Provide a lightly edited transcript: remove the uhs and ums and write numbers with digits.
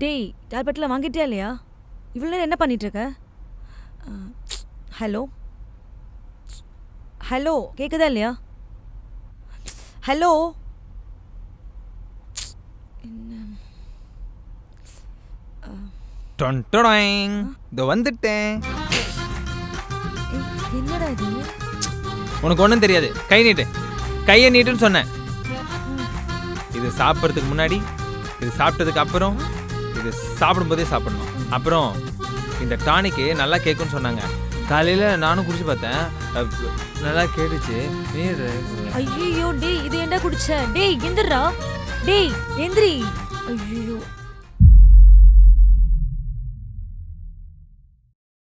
டேய் டேப்லெட்லாம் வாங்கிட்டியா இல்லையா? இவ்வளோ நேரம் என்ன பண்ணிட்டு இருக்க? ஹலோ ஹலோ, கேட்குதா இல்லையா? ஹலோ. டொன்டொடாயிங், இதோ வந்துட்டேன். என்னடா இது? உனக்கு ஒன்றும் தெரியாது. கை நீட்டு, கையை நீட்டுன்னு சொன்னேன். இது சாப்பிட்றதுக்கு முன்னாடி, இது சாப்பிட்டதுக்கு அப்புறம், இது சாப்பிடும்போதே சாப்பிடணும். அப்புறம் இந்த டானிக்கு நல்லா கேட்குன்னு சொன்னாங்க. காலையில் நானும் குடிச்சு பார்த்தேன், நல்லா கேட்டுச்சு. ஐயோ டேய், இது ஏன்டா குடிச்ச? டேய் எந்திரா, டேய் எந்திரி. ஐயோ